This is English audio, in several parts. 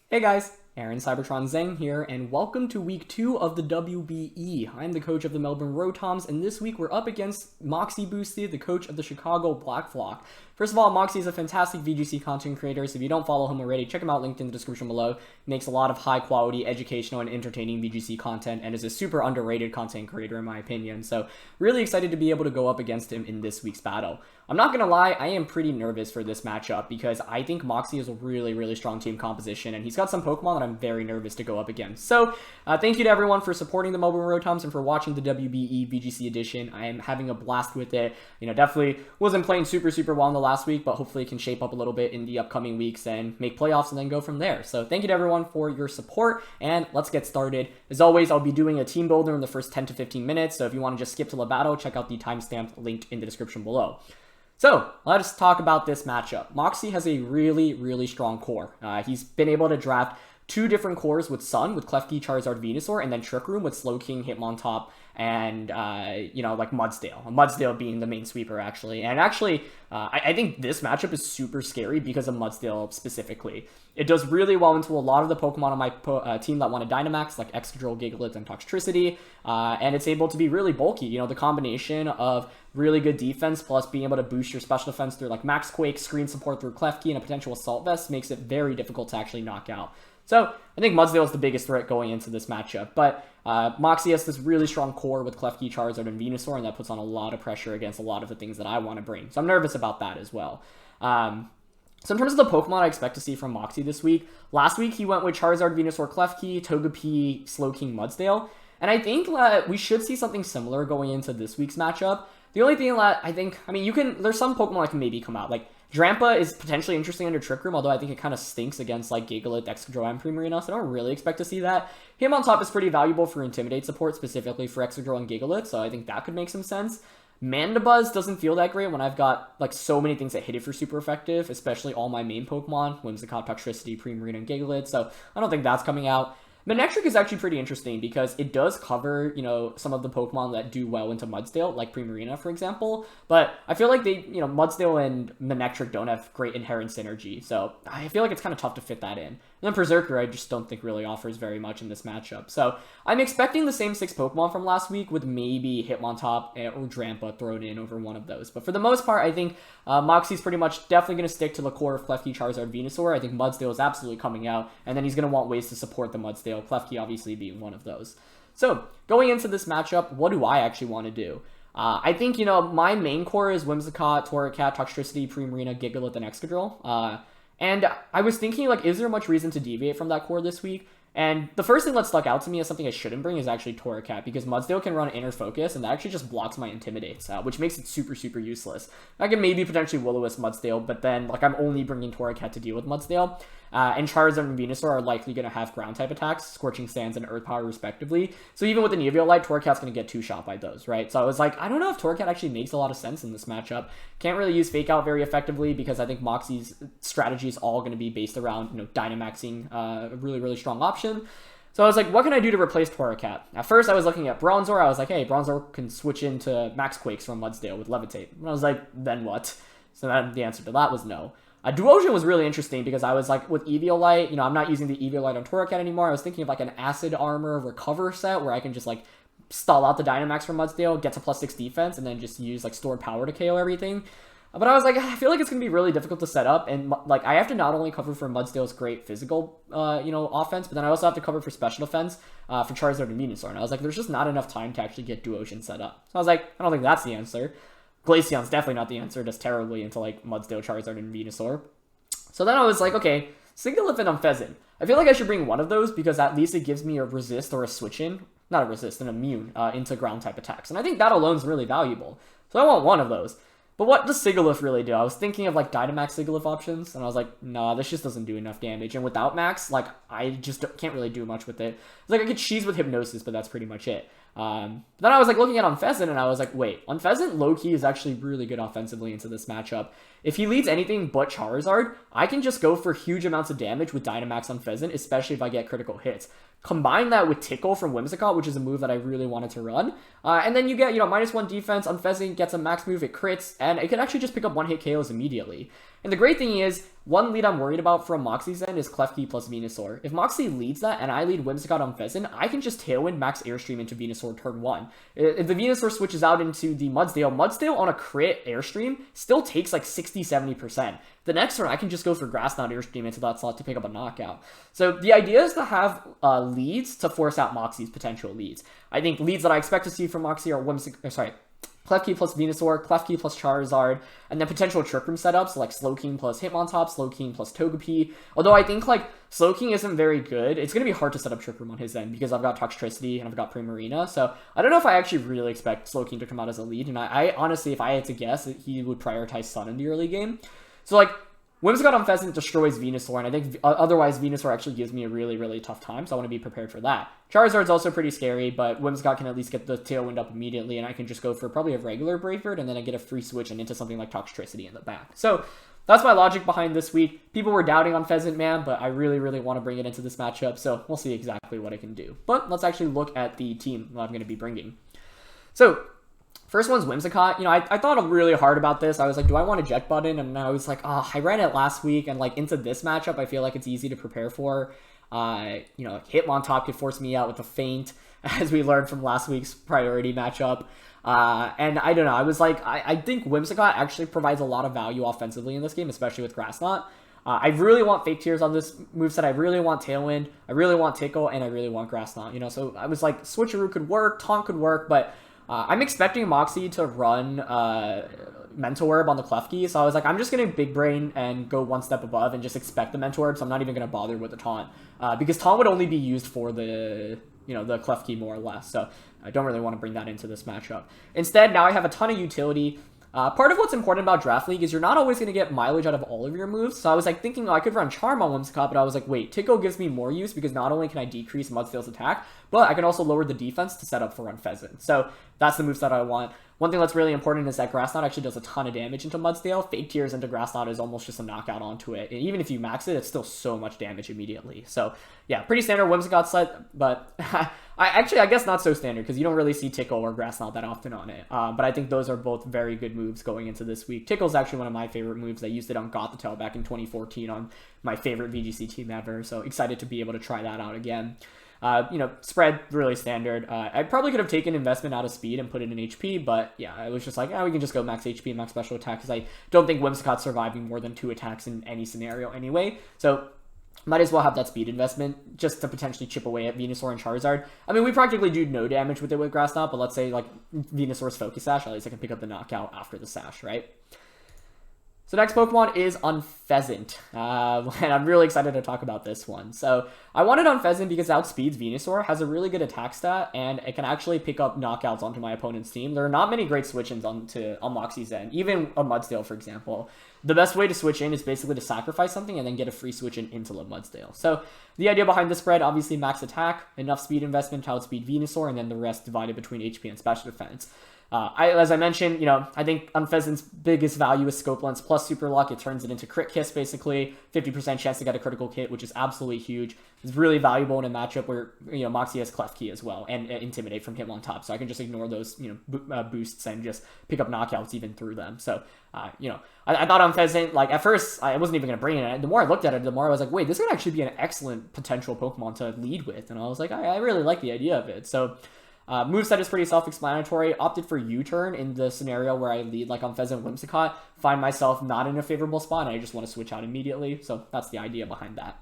Hey guys, Aaron Cybertron Zhang here, and welcome to week 2 of the WBE. I'm the coach of the Melbourne Rotoms, and this week we're up against MoxieBoosted, the coach of the Chicago Black Flock. First of all, Moxie is a fantastic VGC content creator, so if you don't follow him already, check him out, linked in the description below. He makes a lot of high quality, educational, and entertaining VGC content, and is a super underrated content creator in my opinion, so really excited to be able to go up against him in this week's battle. I'm not gonna lie, I am pretty nervous for this matchup because I think Moxie is a really strong team composition, and he's got some Pokemon that I'm very nervous to go up against. So, thank you to everyone for supporting the Melbourne Rotoms and for watching the WBE VGC edition. I am having a blast with it. You know, definitely wasn't playing super well in the last week, but hopefully it can shape up a little bit in the upcoming weeks and make playoffs and then go from there. So, thank you to everyone for your support, and let's get started. As always, I'll be doing a team builder in the first 10 to 15 minutes, so if you want to just skip to the battle, check out the timestamp linked in the description below. So, let's talk about this matchup. Moxie has a really strong core. He's been able to draft 2 different cores with Sun, with Klefki, Charizard, Venusaur, and then Trick Room with Slowking, Hitmontop, and, like Mudsdale. Mudsdale being the main sweeper, actually. And actually, I think this matchup is super scary because of Mudsdale specifically. It does really well into a lot of the Pokemon on my team that want to Dynamax, like Excadrill, Gigalith, and Toxtricity, and it's able to be really bulky. You know, the combination of really good defense plus being able to boost your special defense through like Max Quake, screen support through Klefki, and a potential Assault Vest makes it very difficult to actually knock out. So, I think Mudsdale is the biggest threat going into this matchup, but Moxie has this really strong core with Klefki, Charizard, and Venusaur, and that puts on a lot of pressure against a lot of the things that I want to bring. So I'm nervous about that as well. So in terms of the Pokemon I expect to see from Moxie this week, last week he went with Charizard, Venusaur, Klefki, Togepi, Slowking, Mudsdale, and I think that we should see something similar going into this week's matchup. The only thing that there's some Pokemon that can maybe come out, like Drampa is potentially interesting under Trick Room, although I think it kind of stinks against like Gigalith, Excadrill, and Primarina, so I don't really expect to see that. Hitmontop is pretty valuable for Intimidate support, specifically for Excadrill and Gigalith, so I think that could make some sense. Mandibuzz doesn't feel that great when I've got like so many things that hit it for super effective, especially all my main Pokemon, Whimsicott, Toxtricity, Primarina, and Gigalith, so I don't think that's coming out. Manectric is actually pretty interesting because it does cover, you know, some of the Pokemon that do well into Mudsdale, like Primarina, for example. But I feel like Mudsdale and Manectric don't have great inherent synergy. So I feel like it's kind of tough to fit that in. And then Berserker, I just don't think really offers very much in this matchup. So I'm expecting the same 6 Pokemon from last week with maybe Hitmontop or Drampa thrown in over one of those. But for the most part, I think Moxie's pretty much definitely going to stick to the core of Klefki, Charizard, Venusaur. I think Mudsdale is absolutely coming out. And then he's going to want ways to support the Mudsdale, Klefki obviously being one of those. So, going into this matchup, what do I actually want to do? I think, my main core is Whimsicott, Torracat, Toxtricity, Primarina, Gigalith, and Excadrill. And I was thinking, like, is there much reason to deviate from that core this week? And the first thing that stuck out to me as something I shouldn't bring is actually Torracat, because Mudsdale can run Inner Focus, and that actually just blocks my Intimidates, which makes it super useless. I can maybe potentially Will-O-Wisp Mudsdale, but then, like, I'm only bringing Torracat to deal with Mudsdale. And Charizard and Venusaur are likely going to have ground-type attacks, Scorching Sands and Earth Power, respectively. So even with an Eviolite, Torracat's going to get 2-shot by those, right? So I was like, I don't know if Torracat actually makes a lot of sense in this matchup. Can't really use Fake Out very effectively because I think Moxie's strategy is all going to be based around, Dynamaxing a really strong option. So I was like, what can I do to replace Torracat? At first, I was looking at Bronzor. I was like, hey, Bronzor can switch into Max Quakes from Mudsdale with Levitate. And I was like, then what? So then the answer to that was no. Duosion was really interesting because I was like, with Eviolite, I'm not using the Eviolite on Torracat anymore. I was thinking of like an Acid Armor Recover set where I can just like stall out the Dynamax from Mudsdale, get to +6 defense, and then just use like Stored Power to KO everything. But I was like, I feel like it's going to be really difficult to set up, and like I have to not only cover for Mudsdale's great physical, offense, but then I also have to cover for special defense for Charizard and Venusaur. And I was like, there's just not enough time to actually get Duosion set up. So I was like, I don't think that's the answer. Glaceon's definitely not the answer. It does terribly into like Mudsdale, Charizard, and Venusaur. So then I was like, okay, Sigilyph and Unfezant. I feel like I should bring one of those because at least it gives me a resist or a switch in. Not a resist, an immune into ground type attacks. And I think that alone is really valuable. So I want one of those. But what does Sigilyph really do? I was thinking of like Dynamax Sigilyph options, and I was like, nah, this just doesn't do enough damage. And without Max, like, I just can't really do much with it. It's like I could cheese with Hypnosis, but that's pretty much it. Then I was like looking at Unfezant, and I was like, wait, Unfezant low-key is actually really good offensively into this matchup. If he leads anything but Charizard, I can just go for huge amounts of damage with Dynamax Unfezant, especially if I get critical hits. Combine that with Tickle from Whimsicott, which is a move that I really wanted to run. And then you get, -1 defense. Unfezant gets a max move, it crits, and it can actually just pick up one-hit KOs immediately. And the great thing is, one lead I'm worried about from Moxie's end is Klefki plus Venusaur. If Moxie leads that and I lead Whimsicott on Unfezant, I can just Tailwind max Airstream into Venusaur turn 1. If the Venusaur switches out into the Mudsdale on a crit Airstream still takes like 60-70%. The next turn, I can just go for Grass Knot Airstream into that slot to pick up a knockout. So the idea is to have leads to force out Moxie's potential leads. I think leads that I expect to see from Moxie are Klefki plus Venusaur, Klefki plus Charizard, and then potential Trick Room setups like Slowking plus Hitmontop, Slowking plus Togepi. Although I think like Slowking isn't very good, it's going to be hard to set up Trick Room on his end because I've got Toxtricity and I've got Primarina. So I don't know if I actually really expect Slowking to come out as a lead. And I honestly, if I had to guess, he would prioritize Sun in the early game. So like Whimsicott Unfezant destroys Venusaur, and I think otherwise Venusaur actually gives me a really, really tough time, so I want to be prepared for that. Charizard's also pretty scary, but Whimsicott can at least get the Tailwind up immediately, and I can just go for probably a regular Brave Bird, and then I get a free switch and into something like Toxtricity in the back. So that's my logic behind this week. People were doubting Unfezant, man, but I really, really want to bring it into this matchup, so we'll see exactly what I can do. But let's actually look at the team I'm going to be bringing. So first one's Whimsicott. You know, I thought really hard about this. I was like, do I want a Jet Button? And I was like, oh, I ran it last week, and like into this matchup, I feel like it's easy to prepare for. You know, Hitmontop could force me out with a Feint, as we learned from last week's priority matchup. And I don't know, I was like, I think Whimsicott actually provides a lot of value offensively in this game, especially with Grass Knot. I really want Fake Tears on this moveset. I really want Tailwind. I really want Tickle, and I really want Grass Knot. You know, so I was like, Switcheroo could work, Taunt could work, but I'm expecting Moxie to run Mental Orb on the Klefki, so I was like, I'm just going to Big Brain and go one step above and just expect the Mental Orb, so I'm not even going to bother with the Taunt, because Taunt would only be used for the, you know, the Klefki more or less, so I don't really want to bring that into this matchup. Instead, now I have a ton of utility. Part of what's important about Draft League is you're not always going to get mileage out of all of your moves. So I was like thinking, oh, I could run Charm on Whimsicott, but I was like, wait, Tickle gives me more use because not only can I decrease Mudsdale's attack, but I can also lower the defense to set up for Unfezant. So that's the moveset I want. One thing that's really important is that Grass Knot actually does a ton of damage into Mudsdale. Fake Tears into Grass Knot is almost just a knockout onto it. And even if you max it, it's still so much damage immediately. So yeah, pretty standard Whimsicott set, but I guess not so standard because you don't really see Tickle or Grass Knot that often on it. But I think those are both very good moves going into this week. Tickle's actually one of my favorite moves. I used it on Gothitelle back in 2014 on my favorite VGC team ever. So excited to be able to try that out again. You know, spread, really standard. I probably could have taken investment out of speed and put it in HP, but yeah, I was just like, we can just go max HP and max special attack, because I don't think Whimsicott's surviving more than 2 attacks in any scenario anyway, so might as well have that speed investment just to potentially chip away at Venusaur and Charizard. I mean, we practically do no damage with it with Grass Knot, but let's say, like, Venusaur's Focus Sash, at least I can pick up the knockout after the Sash, right? So next Pokemon is Unfezant, and I'm really excited to talk about this one. So I wanted Unfezant because it outspeeds Venusaur, has a really good attack stat, and it can actually pick up knockouts onto my opponent's team. There are not many great switch-ins on Moxie's end, even a Mudsdale, for example. The best way to switch in is basically to sacrifice something and then get a free switch in into the Mudsdale. So the idea behind the spread, obviously max attack, enough speed investment to outspeed Venusaur, and then the rest divided between HP and special defense. As I mentioned, you know, I think Unfezant's biggest value is Scope Lens plus Super Luck. It turns it into Crit Kiss, basically. 50% chance to get a critical hit, which is absolutely huge. It's really valuable in a matchup where, you know, Moxie has Klefki as well, and Intimidate from Hitmontop. So I can just ignore those, you know, boosts and just pick up knockouts even through them. So, you know, I thought Unfezant, like, at first, I wasn't even going to bring it. The more I looked at it, the more I was like, wait, this could actually be an excellent potential Pokemon to lead with. And I was like, I really like the idea of it. So moveset is pretty self-explanatory. Opted for U-turn in the scenario where I lead like Unfezant Whimsicott. Find myself not in a favorable spot, and I just want to switch out immediately. So that's the idea behind that.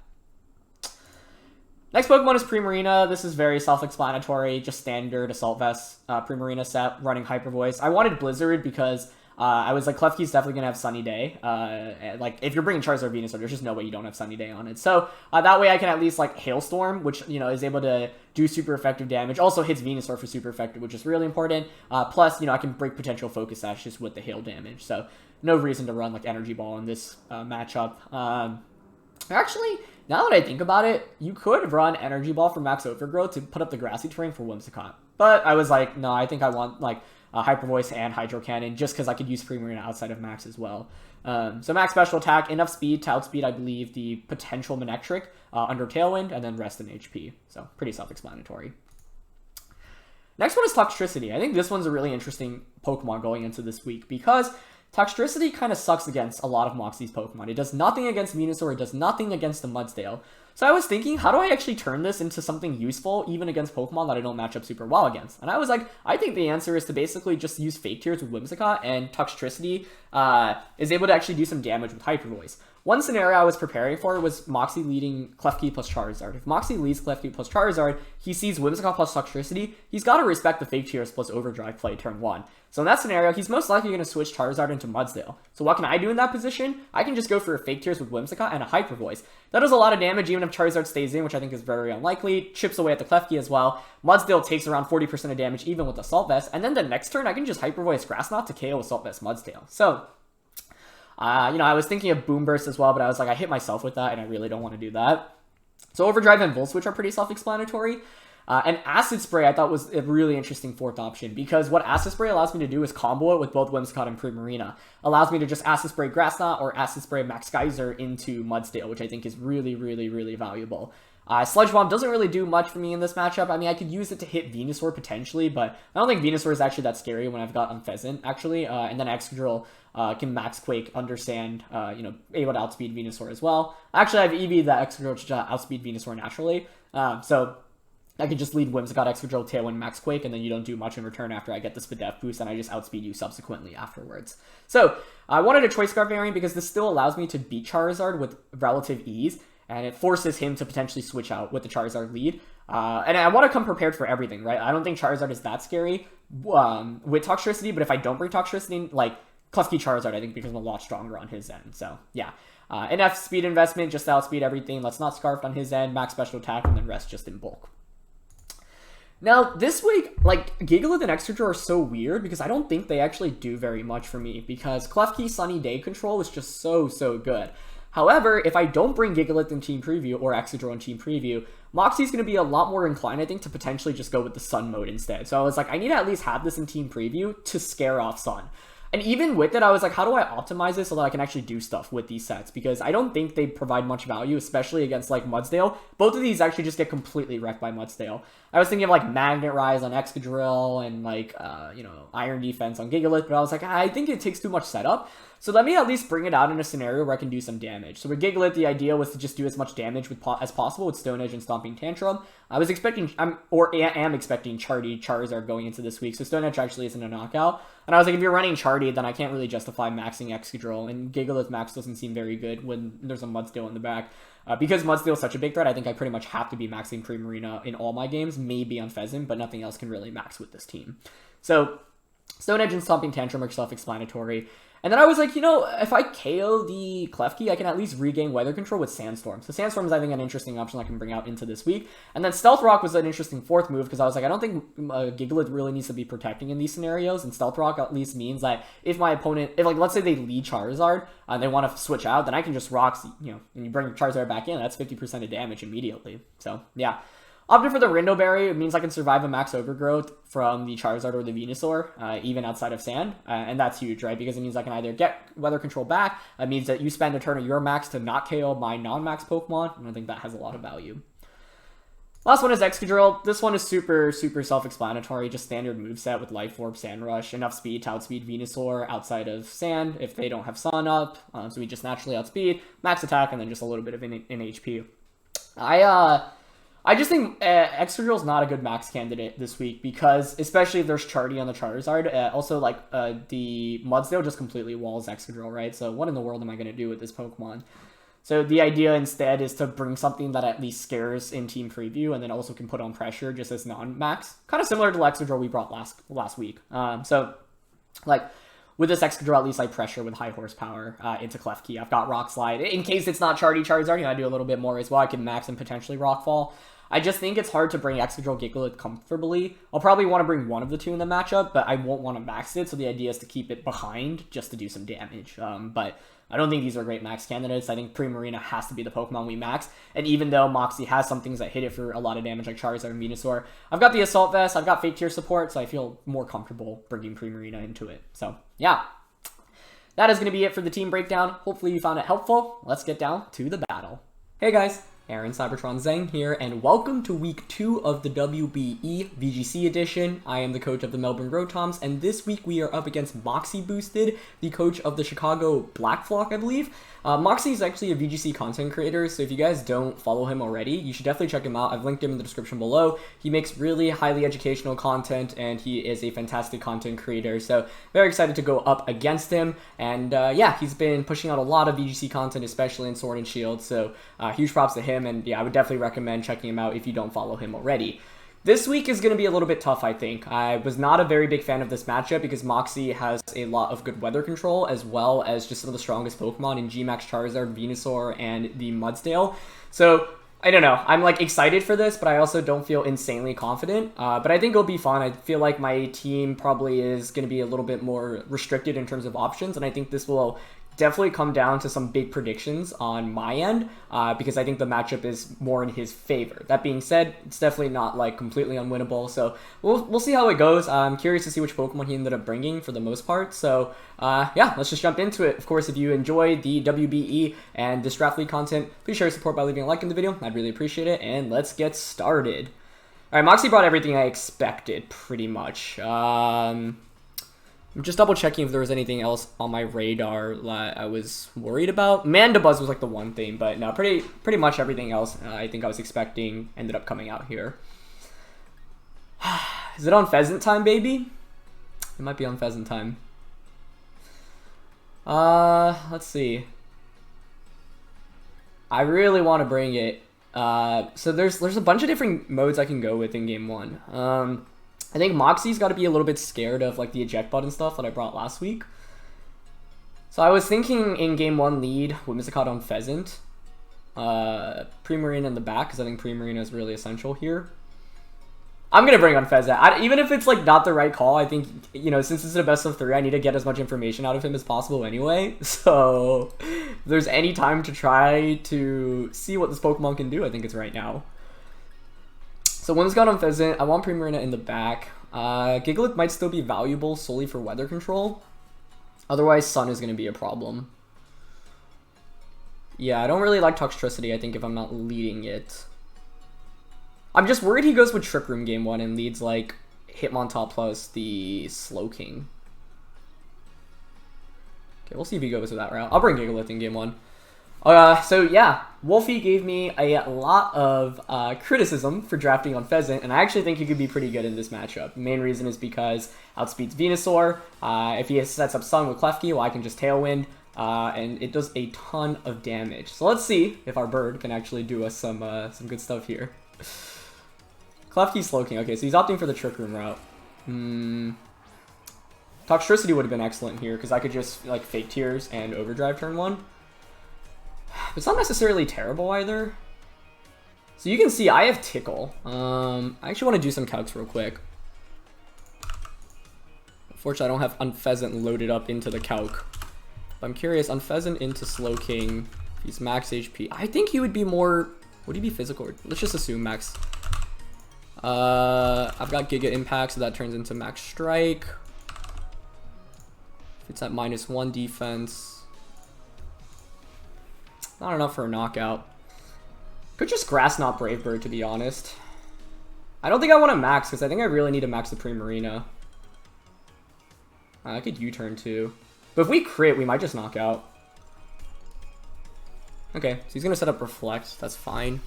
Next Pokemon is Primarina. This is very self-explanatory, just standard Assault Vest Primarina set, running Hyper Voice. I wanted Blizzard because I was like, Klefki's definitely going to have Sunny Day. Like, if you're bringing Charizard Venusaur, there's just no way you don't have Sunny Day on it. So, that way I can at least, like, Hailstorm, which, you know, is able to do super effective damage. Also hits Venusaur for super effective, which is really important. Plus, you know, I can break potential Focus Sash just with the hail damage. So, no reason to run, like, Energy Ball in this matchup. Actually, now that I think about it, you could run Energy Ball for Max Overgrowth to put up the Grassy Terrain for Whimsicott. But I was like, no, I think I want, like, Hyper Voice and Hydro Cannon, just because I could use Primarina outside of Max as well. So Max Special Attack, enough speed to outspeed, I believe, the potential Manectric under Tailwind, and then rest in HP. So pretty self-explanatory. Next one is Toxtricity. I think this one's a really interesting Pokemon going into this week, because Toxtricity kind of sucks against a lot of Moxie's Pokemon. It does nothing against Venusaur, it does nothing against the Mudsdale. So I was thinking, how do I actually turn this into something useful, even against Pokemon that I don't match up super well against? And I was like, I think the answer is to basically just use Fake Tears with Whimsicott, and Toxtricity is able to actually do some damage with Hyper Voice. One scenario I was preparing for was Moxie leading Klefki plus Charizard. If Moxie leads Klefki plus Charizard, he sees Whimsicott plus Toxtricity, he's got to respect the Fake Tears plus Overdrive play turn 1. So in that scenario, he's most likely going to switch Charizard into Mudsdale. So what can I do in that position? I can just go for a Fake Tears with Whimsicott and a Hyper Voice. That does a lot of damage even if Charizard stays in, which I think is very unlikely. Chips away at the Klefki as well. Mudsdale takes around 40% of damage even with Assault Vest. And then the next turn, I can just Hyper Voice Grass Knot to KO Assault Vest Mudsdale. So, I was thinking of Boom Burst as well, but I was like, I hit myself with that, and I really don't want to do that. So Overdrive and Volt Switch are pretty self-explanatory. And Acid Spray I thought was a really interesting fourth option, because what Acid Spray allows me to do is combo it with both Whimsicott and Primarina. Allows me to just Acid Spray Grass Knot or Acid Spray Max Geyser into Mudsdale, which I think is really, really, really valuable. Sludge Bomb doesn't really do much for me in this matchup. I mean, I could use it to hit Venusaur potentially, but I don't think Venusaur is actually that scary when I've got Unfezant, actually. And then Excadrill can Max Quake, Understand, able to outspeed Venusaur as well. Actually, I've EV'd that Excadrill to outspeed Venusaur naturally. So I can just lead Whimsicott, Excadrill, Tailwind, Max Quake, and then you don't do much in return after I get the Spadef boost, and I just outspeed you subsequently afterwards. So I wanted a Choice Scarf variant because this still allows me to beat Charizard with relative ease, and it forces him to potentially switch out with the Charizard lead. And I want to come prepared for everything, right? I don't think Charizard is that scary with Toxtricity, but if I don't bring Toxtricity, like Klefki Charizard, I think becomes a lot stronger on his end. So, yeah. Enough speed investment, just to outspeed everything. Let's not Scarfed on his end, max special attack, and then rest just in bulk. Now, this week, like, Gigalith and Excadrill are so weird because I don't think they actually do very much for me because Klefki Sunny Day control is just so good. However, if I don't bring Gigalith in Team Preview or Excadrill in Team Preview, Moxie's going to be a lot more inclined, I think, to potentially just go with the Sun mode instead. So I was like, I need to at least have this in Team Preview to scare off Sun. And even with it, I was like, how do I optimize this so that I can actually do stuff with these sets? Because I don't think they provide much value, especially against, like, Mudsdale. Both of these actually just get completely wrecked by Mudsdale. I was thinking of, like, Magnet Rise on Excadrill and, like, Iron Defense on Gigalith, but I was like, I think it takes too much setup. So let me at least bring it out in a scenario where I can do some damage. So with Gigalith, the idea was to just do as much damage as possible with Stone Edge and Stomping Tantrum. I was expecting, am expecting Charizard going into this week, so Stone Edge actually isn't a knockout. And I was like, if you're running Chardy, then I can't really justify maxing Excadrill, and Gigalith max doesn't seem very good when there's a Mudsdale in the back. Because Mudsdale is such a big threat, I think I pretty much have to be maxing Primarina in all my games, maybe Unfezant, but nothing else can really max with this team. So Stone Edge and Stomping Tantrum are self-explanatory. And then I was like, if I KO the Klefki, I can at least regain Weather Control with Sandstorm. So Sandstorm is, I think, an interesting option I can bring out into this week. And then Stealth Rock was an interesting fourth move because I was like, I don't think Gigalith really needs to be protecting in these scenarios. And Stealth Rock at least means that if my opponent, let's say they lead Charizard and they want to switch out, then I can just Rock, and you bring Charizard back in, that's 50% of damage immediately. So, yeah. Opted for the Rindo Berry. It means I can survive a max overgrowth from the Charizard or the Venusaur, even outside of Sand. And that's huge, right? Because it means I can either get Weather Control back. It means that you spend a turn of your max to not KO my non-max Pokemon. And I think that has a lot of value. Last one is Excadrill. This one is super self-explanatory. Just standard moveset with Life Orb, Sand Rush, enough speed to outspeed Venusaur outside of Sand if they don't have Sun up. So we just naturally outspeed, max attack, and then just a little bit of in HP. I just think Excadrill is not a good max candidate this week because, especially if there's Chardy on the Charizard, also the Mudsdale just completely walls Excadrill, right? So what in the world am I going to do with this Pokemon? So the idea instead is to bring something that at least scares in Team Preview and then also can put on pressure just as non-max. Kind of similar to the Excadrill we brought last week. With this Excadrill, at least I pressure with high horsepower into Klefki. I've got Rock Slide. In case it's not Charizard, I do a little bit more as well. I can max and potentially Rock Fall. I just think it's hard to bring Excadrill Gigalith comfortably. I'll probably want to bring one of the two in the matchup, but I won't want to max it, so the idea is to keep it behind just to do some damage. But I don't think these are great max candidates. I think Primarina has to be the Pokemon we max, and even though Moxie has some things that hit it for a lot of damage, like Charizard and Venusaur, I've got the Assault Vest, I've got Fake Tear support, so I feel more comfortable bringing Primarina into it. So, yeah. That is going to be it for the team breakdown. Hopefully you found it helpful. Let's get down to the battle. Hey guys! Aaron Cybertron Zeng here, and welcome to week 2 of the WBE VGC edition. I am the coach of the Melbourne Rotoms, and this week we are up against MoxieBoosted, the coach of the Chicago Black Flock, I believe. Moxie is actually a VGC content creator, so if you guys don't follow him already, you should definitely check him out. I've linked him in the description below. He makes really highly educational content, and he is a fantastic content creator, so very excited to go up against him. And yeah, he's been pushing out a lot of VGC content, especially in Sword and Shield, so huge props to him. And yeah, I would definitely recommend checking him out if you don't follow him already. This week is going to be a little bit tough, I think. I was not a very big fan of this matchup because Moxie has a lot of good weather control, as well as just some of the strongest Pokemon in Gmax, Charizard, Venusaur, and the Mudsdale. So, I don't know. I'm like excited for this, but I also don't feel insanely confident. But I think it'll be fun. I feel like my team probably is going to be a little bit more restricted in terms of options, and I think this will definitely come down to some big predictions on my end, because I think the matchup is more in his favor. That being said, it's definitely not like completely unwinnable, so we'll see how it goes. I'm curious to see which Pokemon he ended up bringing for the most part, so yeah, let's just jump into it. Of course, if you enjoy the WBE and this Draft League content, please share your support by leaving a like in the video. I'd really appreciate it, and let's get started. Alright, Moxie brought everything I expected, pretty much. I'm just double checking if there was anything else on my radar that I was worried about. Mandibuzz was like the one thing, but no, pretty much everything else I think I was expecting ended up coming out here. Is it Unfezant time, baby? It might be Unfezant time. Let's see. I really want to bring it. So there's a bunch of different modes I can go with in game 1. I think Moxie's got to be a little bit scared of like the eject button stuff that I brought last week. So I was thinking in game 1 lead with Mr. Unfezant, Primarina in the back, because I think Primarina is really essential here. I'm gonna bring Unfezant. Even if it's like not the right call, I think, you know, since it's a best of 3, I need to get as much information out of him as possible anyway. So if there's any time to try to see what this Pokemon can do, I think it's right now. So Whimsicott Unfezant, I want Primarina in the back. Gigalith might still be valuable solely for weather control. Otherwise, Sun is going to be a problem. Yeah, I don't really like Toxtricity, I think, if I'm not leading it. I'm just worried he goes with Trick Room game 1 and leads, like, Hitmontop plus the Slowking. Okay, we'll see if he goes with that route. I'll bring Gigalith in game 1. So yeah, Wolfie gave me a lot of criticism for drafting Unfezant, and I actually think he could be pretty good in this matchup. The main reason is because outspeeds Venusaur. If he sets up Sun with Klefki, well, I can just Tailwind, and it does a ton of damage. So let's see if our bird can actually do us some good stuff here. Klefki Slowking. Okay, so he's opting for the Trick Room route. Toxtricity would have been excellent here, because I could just like Fake Tears and Overdrive turn 1. It's not necessarily terrible either. So you can see I have Tickle. I actually want to do some calcs real quick. Unfortunately, I don't have Unfezant loaded up into the calc. But I'm curious, Unfezant into Slowking. He's max HP. I think he would be more... Would he be physical? Let's just assume max. I've got Giga Impact, so that turns into max strike. If it's at -1 defense... Not enough for a knockout. Could just Grass Knot Brave Bird, to be honest. I don't think I want to max, because I think I really need to max the Primarina. I could U-turn too. But if we crit, we might just knock out. Okay, so he's going to set up Reflect. That's fine.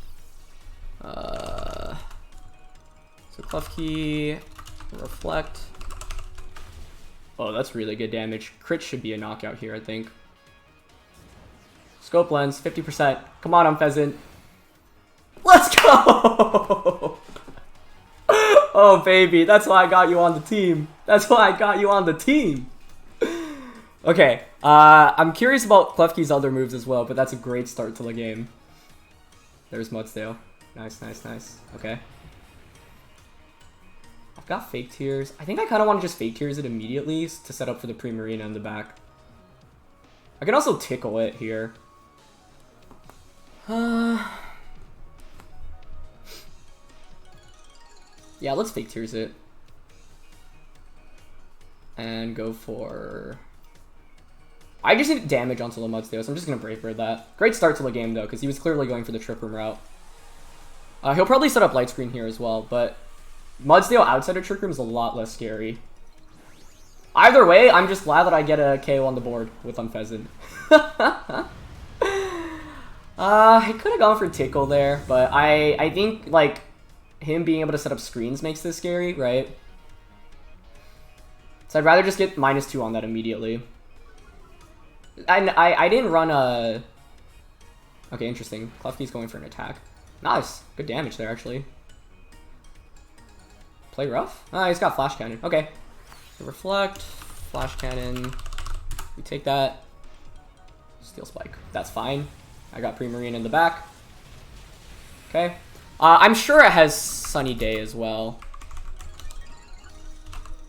So Klefki, Reflect. Oh, that's really good damage. Crit should be a knockout here, I think. Scope Lens, 50%. Come on, Unfezant. Let's go! Oh, baby. That's why I got you on the team. That's why I got you on the team. Okay. I'm curious about Klefki's other moves as well, but that's a great start to the game. There's Mudsdale. Nice, nice, nice. Okay. I've got Fake Tears. I think I kind of want to just Fake Tears it immediately to set up for the Primarina in the back. I can also Tickle it here. Yeah, let's Fake Tears it. And go for... I just need damage onto the Mudsdale, so I'm just going to Brave Bird that. Great start to the game, though, because he was clearly going for the Trick Room route. He'll probably set up Light Screen here as well, but Mudsdale outside of Trick Room is a lot less scary. Either way, I'm just glad that I get a KO on the board with Unfezant. I could have gone for Tickle there, but I think, like, him being able to set up screens makes this scary, right? So I'd rather just get -2 on that immediately. I didn't run a... Okay, interesting. Klefki's going for an attack. Nice. Good damage there, actually. Play rough? Ah, he's got Flash Cannon. Okay. So Reflect, Flash Cannon. We take that. Steel Spike. That's fine. I got Primarine in the back. Okay. I'm sure it has Sunny Day as well.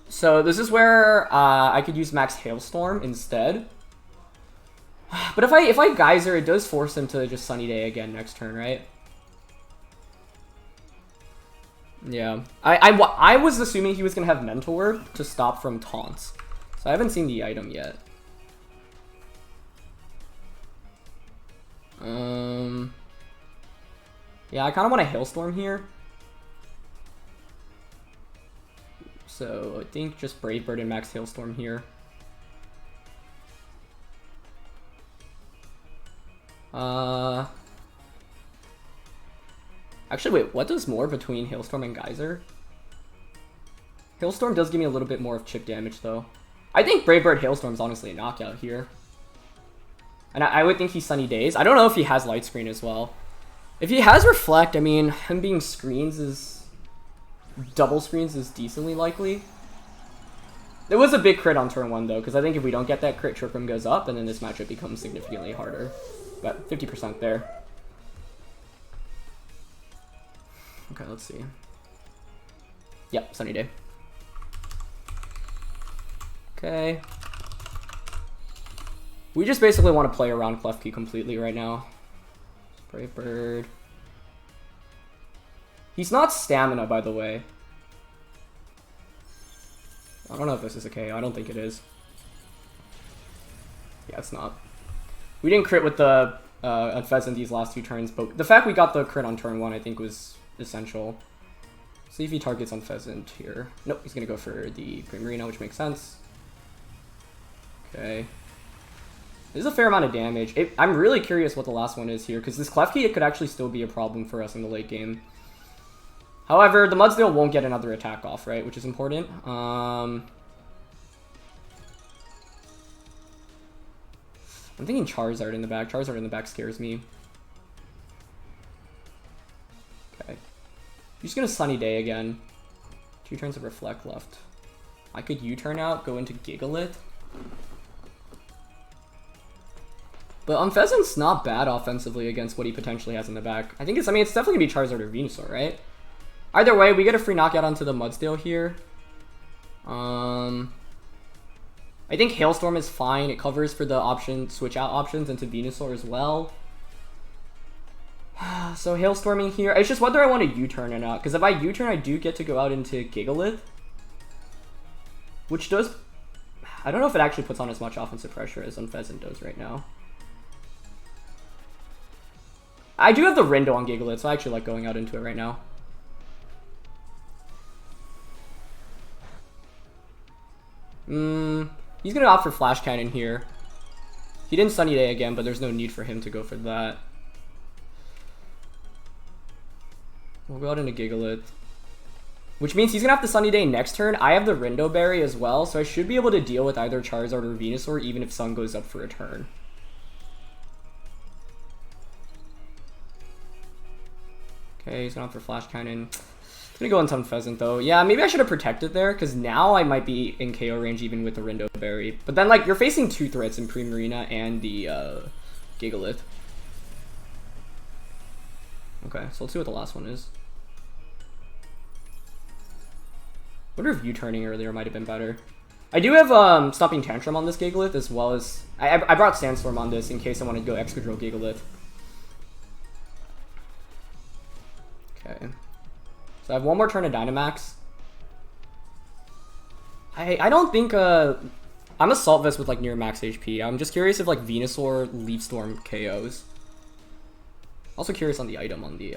So this is where I could use Max Hailstorm instead. But if I Geyser, it does force him to just Sunny Day again next turn, right? Yeah. I was assuming he was going to have Mental Word to stop from taunts. So I haven't seen the item yet. Yeah, I kind of want a Hailstorm here. So I think just Brave Bird and Max Hailstorm here. Actually, wait, what does more between Hailstorm and Geyser? Hailstorm does give me a little bit more of chip damage, though. I think Brave Bird Hailstorm is honestly a knockout here. And I would think he's Sunny Days. I don't know if he has Light Screen as well. If he has Reflect, I mean, him being screens is... double screens is decently likely. It was a big crit on turn 1, though, because I think if we don't get that crit, Trick Room goes up, and then this matchup becomes significantly harder. But 50% there. Okay, let's see. Yep, Sunny Day. Okay. We just basically want to play around Klefki completely right now. Brave Bird. He's not Stamina, by the way. I don't know if this is a KO. I don't think it is. Yeah, it's not. We didn't crit with the Unfezant these last 2 turns, but the fact we got the crit on turn 1, I think, was essential. See if he targets Unfezant here. Nope, he's going to go for the Primarina, which makes sense. Okay. This is a fair amount of damage. I'm really curious what the last one is here, because this Klefki, it could actually still be a problem for us in the late game. However, the Mudsdale won't get another attack off, right? Which is important. I'm thinking Charizard in the back. Charizard in the back scares me. Okay. He's gonna Sunny Day again. 2 turns of Reflect left. I could U-turn out, go into Gigalith. But Unfezant's not bad offensively against what he potentially has in the back. I think it's definitely gonna be Charizard or Venusaur, right? Either way, we get a free knockout onto the Mudsdale here. I think Hailstorm is fine. It covers for the option switch out options into Venusaur as well. So Hailstorming here. It's just whether I want to U-turn or not. Because if I U-turn, I do get to go out into Gigalith. Which does... I don't know if it actually puts on as much offensive pressure as Unfezant does right now. I do have the Rindo on Gigalith, so I actually like going out into it right now. He's gonna opt for Flash Cannon here. He didn't Sunny Day again, but there's no need for him to go for that. We'll go out into Gigalith. Which means he's gonna have to Sunny Day next turn. I have the Rindo Berry as well, so I should be able to deal with either Charizard or Venusaur, even if Sun goes up for a turn. Okay, he's gonna opt for Flash Cannon. I'm gonna go into Unfezant though. Yeah, maybe I should have protected there, because now I might be in KO range even with the Rindo Berry. But then, like, you're facing 2 threats in Primarina and the Gigalith. Okay, so let's see what the last one is. I wonder if U-turning earlier might have been better. I do have Stomping Tantrum on this Gigalith, as well as... I brought Sandstorm on this in case I wanted to go Excadrill Gigalith. Okay. So I have one more turn of Dynamax. I don't think... I'm Assault Vest with, like, near max HP. I'm just curious if, like, Venusaur Leaf Storm KOs. Also curious on the item on the...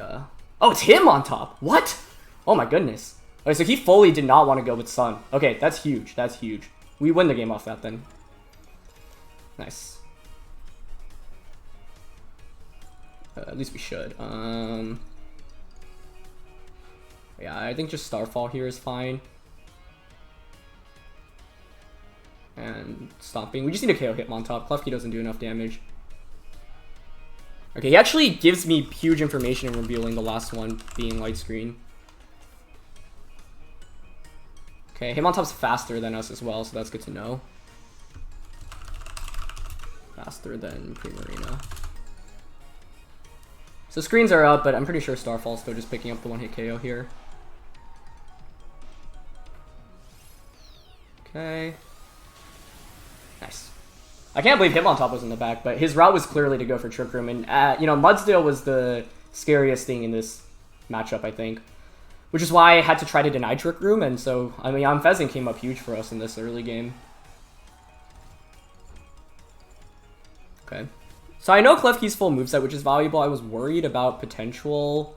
Oh, it's him on top. What? Oh my goodness. Okay, so he fully did not want to go with Sun. Okay, that's huge. That's huge. We win the game off that then. Nice. At least we should. Yeah, I think just Starfall here is fine. And Stomping. We just need to KO Hitmontop. Klefki doesn't do enough damage. Okay, he actually gives me huge information in revealing the last one being Light Screen. Okay, Hitmontop's faster than us as well, so that's good to know. Faster than Primarina. So screens are up, but I'm pretty sure Starfall's still just picking up the one-hit KO here. Okay. Nice. I can't believe Hitmontop was in the back, but his route was clearly to go for Trick Room. And, you know, Mudsdale was the scariest thing in this matchup, I think. Which is why I had to try to deny Trick Room, and so, I mean, Unfezant came up huge for us in this early game. Okay. So I know Klefki's full moveset, which is valuable. I was worried about potential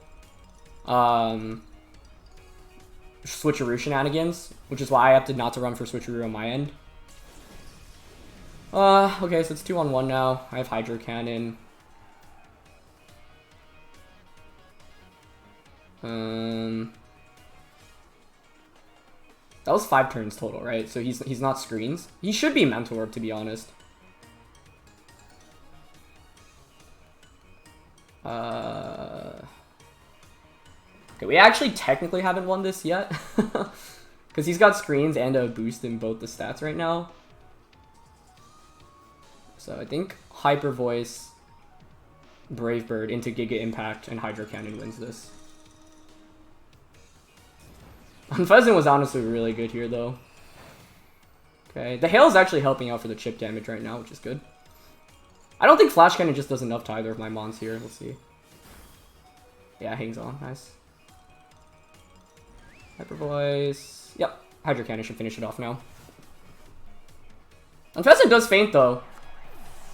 switcheroo shenanigans, which is why I opted not to run for switcheroo on my end. Okay, so it's 2-on-1 now. I have Hydro Cannon. That was 5 turns total, right? So he's not screens. He should be Mentor, to be honest. Okay, we actually technically haven't won this yet. Because he's got screens and a boost in both the stats right now. So I think Hyper Voice, Brave Bird into Giga Impact, and Hydro Cannon wins this. Unfezant was honestly really good here, though. Okay, the Hail is actually helping out for the chip damage right now, which is good. I don't think Flash Cannon just does enough to either of my mons here. Let's see. Yeah, hangs on. Nice. Hyper Voice. Yep. Hydro Cannon should finish it off now. Unfezant does faint, though.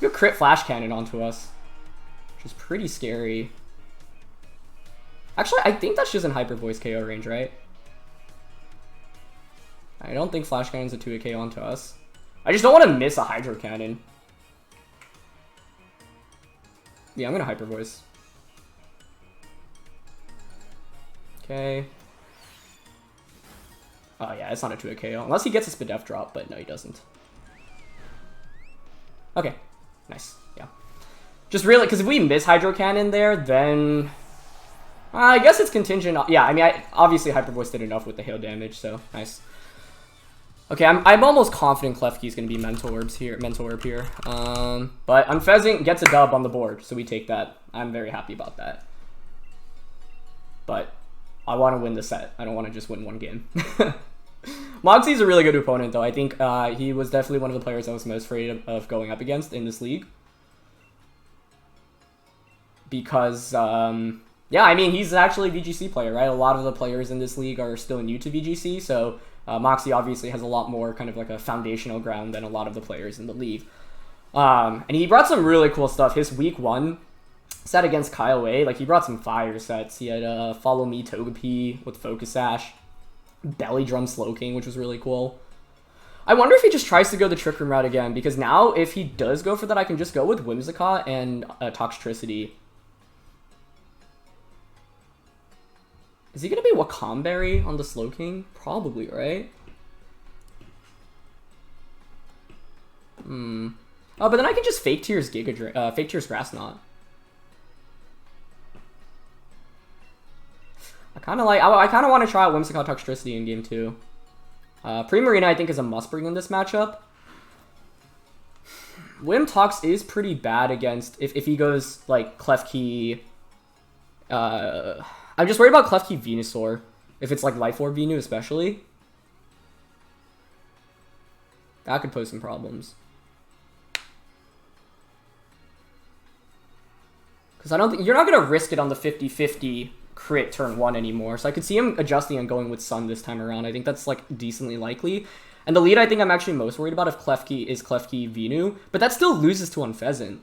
Good crit Flash Cannon onto us, which is pretty scary. Actually, I think that's just in Hyper Voice KO range, right? I don't think Flash Cannon's a 2-hit KO onto us. I just don't want to miss a Hydro Cannon. Yeah, I'm gonna Hyper Voice. Okay. Oh yeah, it's not a 2-hit KO. Unless he gets a Spadef drop, but no, he doesn't. Okay. Nice. Yeah. Just really, because if we miss Hydro Cannon there, then... I guess it's contingent on... Yeah, I mean, obviously Hyper Voice did enough with the hail damage, so nice. Okay, I'm almost confident Klefki's going to be Mental Orb here. But Unfezant gets a dub on the board, so we take that. I'm very happy about that. But I want to win the set. I don't want to just win one game. Moxie's a really good opponent, though. I think he was definitely one of the players I was most afraid of going up against in this league. Because, yeah, I mean, he's actually a VGC player, right? A lot of the players in this league are still new to VGC, so... Moxie obviously has a lot more kind of like a foundational ground than a lot of the players in the league. And he brought some really cool stuff. His week 1 set against Kyle A, like he brought some fire sets. He had Follow Me Togepi with Focus Sash, Belly Drum Slowking, which was really cool. I wonder if he just tries to go the Trick Room route again, because now if he does go for that, I can just go with Whimsicott and Toxtricity. Is he going to be Wakamberry on the Slowking? Probably, right? Oh, but then I can just Fake Tears Fake Tears Grass Knot. I kind of want to try out Whimsicott Toxtricity in game 2. Primarina I think is a must bring in this matchup. Whimtox is pretty bad against if he goes like Klefki. I'm just worried about Klefki Venusaur. If it's like Life Orb Venu especially. That could pose some problems. Because I don't think... You're not going to risk it on the 50-50 crit turn 1 anymore. So I could see him adjusting and going with Sun this time around. I think that's like decently likely. And the lead I think I'm actually most worried about if Klefki is Klefki Venu. But that still loses to Unfezant.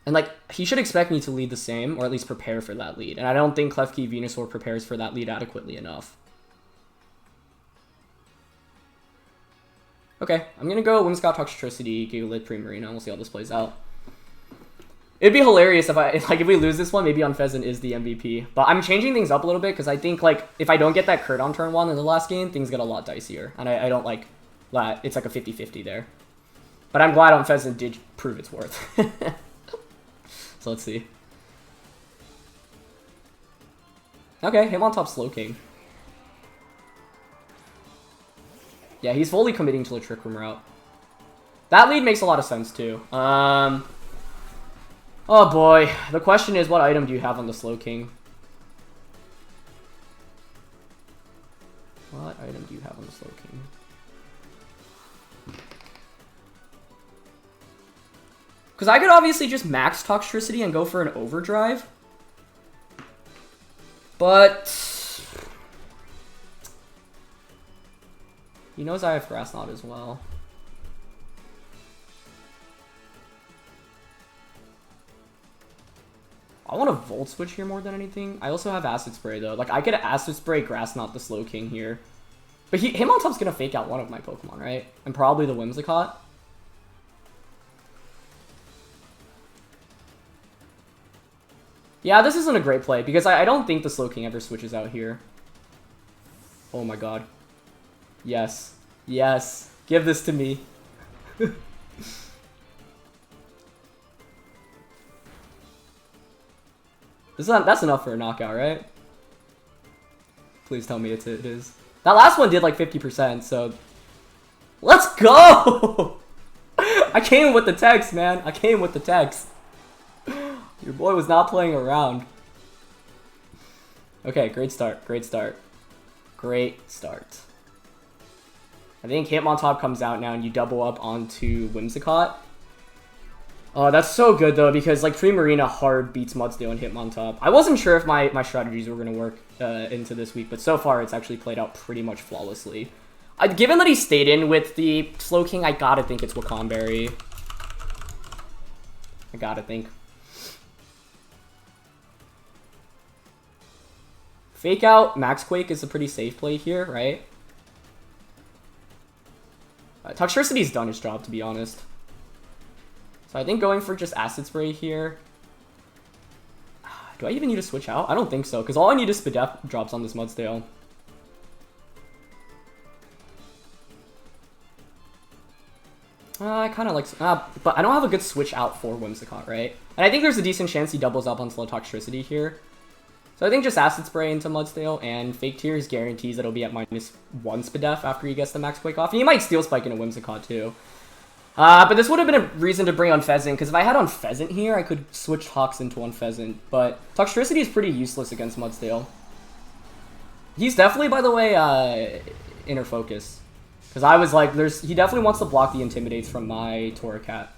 And, like, he should expect me to lead the same, or at least prepare for that lead. And I don't think Klefki Venusaur prepares for that lead adequately enough. Okay, I'm gonna go Whimsicott, Toxtricity, Gigalith, Primarina, and we'll see how this plays out. It'd be hilarious if we lose this one, maybe Unfezant is the MVP. But I'm changing things up a little bit, because I think, like, if I don't get that crit on turn 1 in the last game, things get a lot dicier. And I don't like that. It's like a 50-50 there. But I'm glad Unfezant did prove its worth. So let's see. Okay, Hitmontop Slowking. Yeah, he's fully committing to the Trick Room route. That lead makes a lot of sense, too. Oh boy. The question is, what item do you have on the Slowking? What item do you have on the Slowking? Because I could obviously just max Toxtricity and go for an Overdrive. But he knows I have Grass Knot as well. I want to Volt Switch here more than anything. I also have Acid Spray, though. Like, I could Acid Spray Grass Knot the Slowking here. But Hitmontop's going to fake out one of my Pokemon, right? And probably the Whimsicott. Yeah, this isn't a great play, because I don't think the Slowking ever switches out here. Oh my god. Yes. Yes. Give this to me. That's enough for a knockout, right? Please tell me it is. That last one did like 50%, so... Let's go! I came with the text, man. I came with the text. Your boy was not playing around. Okay, great start. Great start. Great start. I think Hitmontop comes out now and you double up onto Whimsicott. Oh, that's so good though, because like Primarina hard beats Mudsdale and Hitmontop. I wasn't sure if my strategies were going to work into this week, but so far it's actually played out pretty much flawlessly. Given that he stayed in with the Slowking, I gotta think it's Wakanberry. I gotta think. Fake out Max Quake is a pretty safe play here, right? Toxtricity's done its job, to be honest. So I think going for just Acid Spray here. Do I even need to switch out? I don't think so, because all I need is Spadef drops on this Mudsdale. I kind of like... but I don't have a good switch out for Whimsicott, right? And I think there's a decent chance he doubles up on Slow Toxtricity here. So I think just Acid Spray into Mudsdale, and Fake Tears guarantees that it'll be at -1 Spadef after he gets the Max Quake off. And he might Steel Spike into Whimsicott too. But this would have been a reason to bring Unfezant, because if I had Unfezant here, I could switch Tox into Unfezant. But Toxtricity is pretty useless against Mudsdale. He's definitely, by the way, Inner Focus. Because I was like, he definitely wants to block the Intimidates from my Torracat.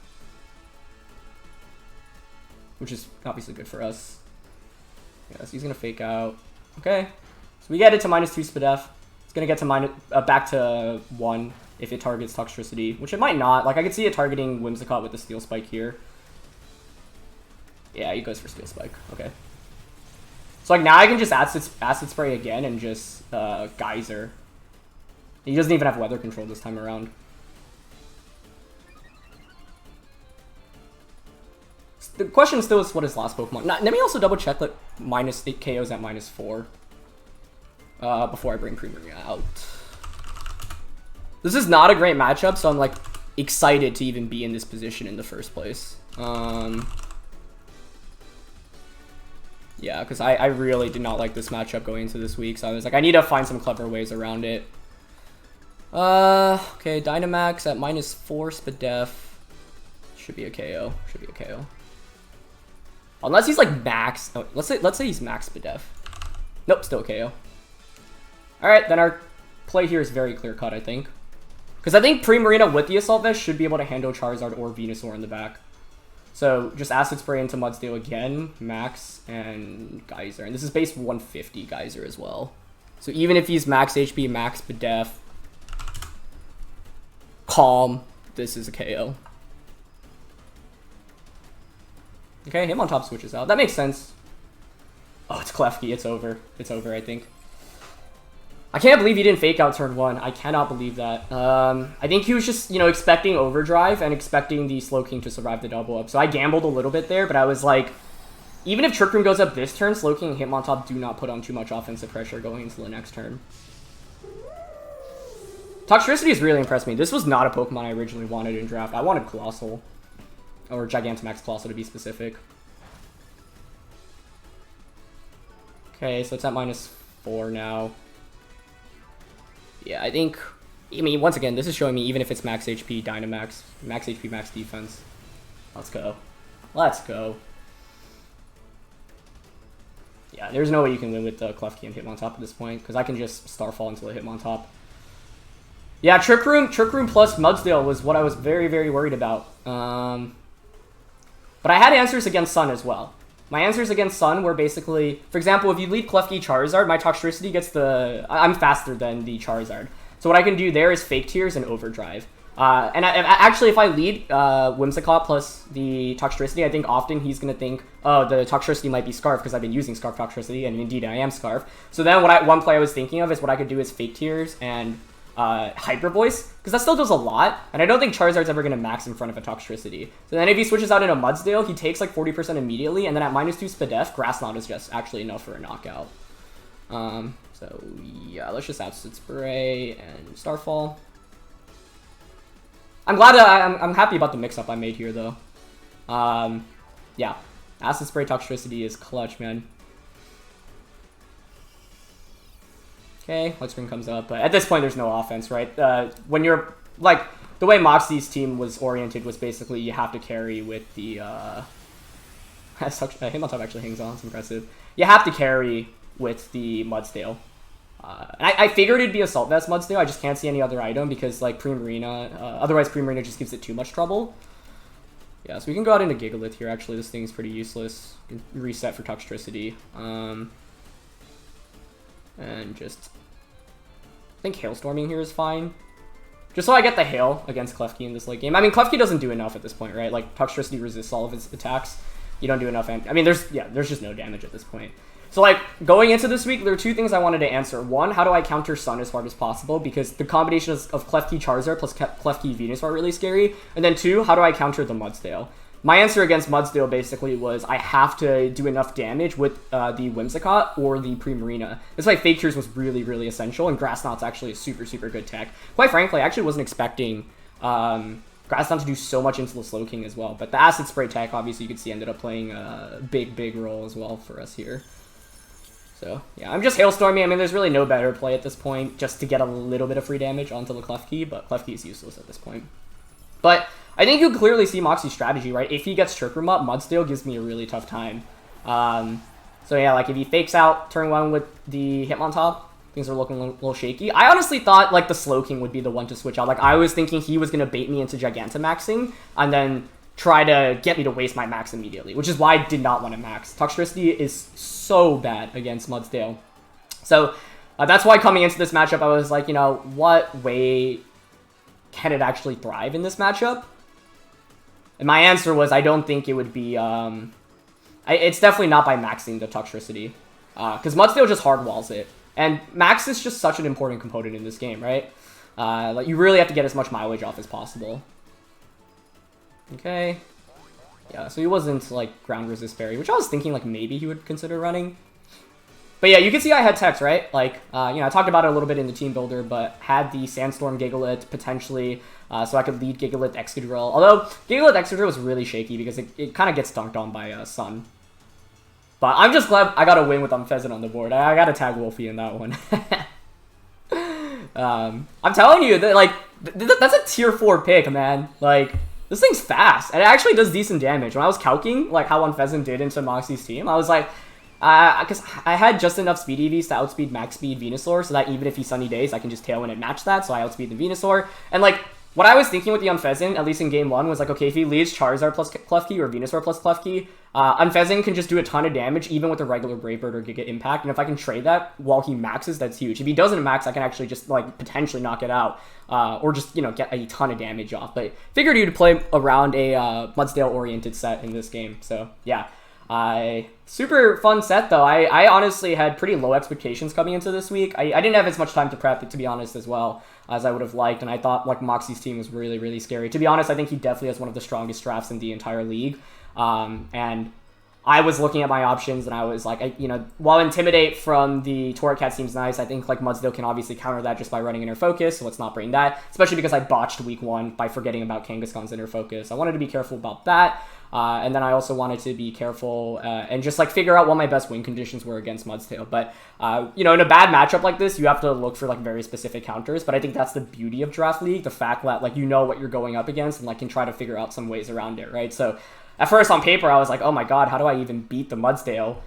Which is obviously good for us. Yeah, so he's going to Fake out. Okay. So we get it to -2 Spadef. It's going to get to back to 1 if it targets Toxtricity, which it might not. Like, I could see it targeting Whimsicott with the Steel Spike here. Yeah, he goes for Steel Spike. Okay. So, like, now I can just Acid Spray again and just Geyser. He doesn't even have Weather Control this time around. The question still is what his last Pokemon. Now, let me also double check that -8 KOs at -4 before I bring Primarina out. This is not a great matchup, so I'm like excited to even be in this position in the first place. Yeah, because I really did not like this matchup going into this week, so I was like, I need to find some clever ways around it. Okay, Dynamax at -4 Spadef. Should be a KO. Should be a KO. Unless he's like max. Oh, let's say he's max Spadef. Nope, still KO. Alright, then our play here is very clear cut, I think. Because I think Primarina with the Assault Vest should be able to handle Charizard or Venusaur in the back. So just Acid Spray into Mudsdale again, Max, and Geyser. And this is base 150 Geyser as well. So even if he's max HP, max Spadef, Calm, this is a KO. Okay, Hitmontop switches out. That makes sense. Oh, it's Klefki. It's over. It's over, I think. I can't believe he didn't fake out turn 1. I cannot believe that. I think he was just, you know, expecting overdrive and expecting the Slowking to survive the double up. So I gambled a little bit there, but I was like, even if Trick Room goes up this turn, Slowking and Hitmontop do not put on too much offensive pressure going into the next turn. Toxtricity has really impressed me. This was not a Pokemon I originally wanted in draft. I wanted Colossal. Or Gigantamax Colossal to be specific. Okay, so it's at -4 now. Yeah, I think... I mean, once again, this is showing me even if it's max HP, Dynamax, max HP, max defense. Let's go. Let's go. Yeah, there's no way you can win with the Klefki and Hitmontop at this point, because I can just Starfall into the Hitmontop. Yeah, Trick Room plus Mudsdale was what I was very, very worried about. But I had answers against Sun as well. My answers against Sun were basically, for example, if you lead Klefki Charizard, my Toxtricity gets the... I'm faster than the Charizard. So what I can do there is Fake Tears and Overdrive. Actually, if I lead Whimsicott plus the Toxtricity, I think often he's going to think, oh, the Toxtricity might be Scarf because I've been using Scarf Toxtricity, and indeed I am Scarf. So then one play I was thinking of is what I could do is Fake Tears and Hyper Voice, because that still does a lot, and I don't think Charizard's ever going to max in front of a Toxtricity. So then if he switches out into Mudsdale, he takes like 40% immediately, and then at -2 Spadef, Grass Knot is just actually enough for a knockout. So yeah, let's just Acid Spray and Starfall. I'm glad I'm happy about the mix-up I made here, though. Yeah, Acid Spray Toxtricity is clutch, man. Okay, Light Spring comes up, but at this point there's no offense, right? When you're, like, the way Moxie's team was oriented was basically you have to carry with the, Hitmontop actually hangs on, it's impressive. You have to carry with the Mudsdale. I figured it'd be Assault Vest Mudsdale, I just can't see any other item because, like, Primarina, otherwise Primarina just gives it too much trouble. Yeah, so we can go out into Gigalith here, actually, this thing's pretty useless. Reset for Toxtricity. And just... I think Hailstorming here is fine. Just so I get the Hail against Klefki in this late game. I mean, Klefki doesn't do enough at this point, right? Like, Toxtricity resists all of its attacks. You don't do enough... I mean, there's just no damage at this point. So, like, going into this week, there are two things I wanted to answer. One, how do I counter Sun as hard as possible? Because the combination of Klefki Charizard plus Klefki Venusaur are really scary. And then two, how do I counter the Mudsdale? My answer against Mudsdale basically was I have to do enough damage with the Whimsicott or the Primarina. That's why Fake Tears was really, really essential, and Grass Knot's actually a super, super good tech. Quite frankly, I actually wasn't expecting Grass Knot to do so much into the Slowking as well. But the Acid Spray tech, obviously, you could see ended up playing a big, big role as well for us here. So, yeah, I'm just Hailstorming. I mean, there's really no better play at this point just to get a little bit of free damage onto the Klefki, but Klefki is useless at this point. But I think you clearly see Moxie's strategy, right? If he gets Trick Room up, Mudsdale gives me a really tough time. So yeah, like if he fakes out turn 1 with the Hitmontop, things are looking a little shaky. I honestly thought like the Slowking would be the one to switch out. Like I was thinking he was going to bait me into Gigantamaxing and then try to get me to waste my max immediately, which is why I did not want to max. Toxtricity is so bad against Mudsdale. So that's why coming into this matchup, I was like, you know, what way can it actually thrive in this matchup? And my answer was I don't think it would be... it's definitely not by maxing the Toxtricity. Because Mudsdale just hard walls it. And max is just such an important component in this game, right? Like you really have to get as much mileage off as possible. Okay. Yeah, so he wasn't like ground resist berry, which I was thinking like maybe he would consider running. But yeah, you can see I had techs, right? Like, you know, I talked about it a little bit in the team builder, but had the Sandstorm Gigalith potentially, so I could lead Gigalith Excadrill. Although, Gigalith Excadrill was really shaky because it kind of gets dunked on by Sun. But I'm just glad I got a win with Unfezant on the board. I got to tag Wolfie in that one. I'm telling you, that like, that's a tier 4 pick, man. Like, this thing's fast, and it actually does decent damage. When I was calcing, like, how Unfezant did into Moxie's team, I was like... because I had just enough speed EVs to outspeed max speed Venusaur, so that even if he sunny days, I can just Tailwind and match that, so I outspeed the Venusaur. And, like, what I was thinking with the Unfezant, at least in game 1, was like, okay, if he leads Charizard plus Klefki or Venusaur plus Klefki, Unfezant can just do a ton of damage, even with a regular Brave Bird or Giga Impact, and if I can trade that while he maxes, that's huge. If he doesn't max, I can actually just, like, potentially knock it out, or just, you know, get a ton of damage off. But figured you'd play around a Mudsdale-oriented set in this game, so, yeah. Super fun set, though. I honestly had pretty low expectations coming into this week. I didn't have as much time to prep, to be honest, as well, as I would have liked, and I thought, like, Moxie's team was really, really scary. To be honest, I think he definitely has one of the strongest drafts in the entire league, and I was looking at my options, and I was like, you know, while Intimidate from the Torracat seems nice, I think, like, Mudsdale can obviously counter that just by running Inner Focus, so let's not bring that, especially because I botched week 1 by forgetting about Kangaskhan's Inner Focus. I wanted to be careful about that. And then I also wanted to be careful and just like figure out what my best win conditions were against Mudsdale. But, you know, in a bad matchup like this, you have to look for like very specific counters. But I think that's the beauty of Draft League, the fact that like you know what you're going up against and like can try to figure out some ways around it, right? So at first on paper, I was like, oh my god, how do I even beat the Mudsdale?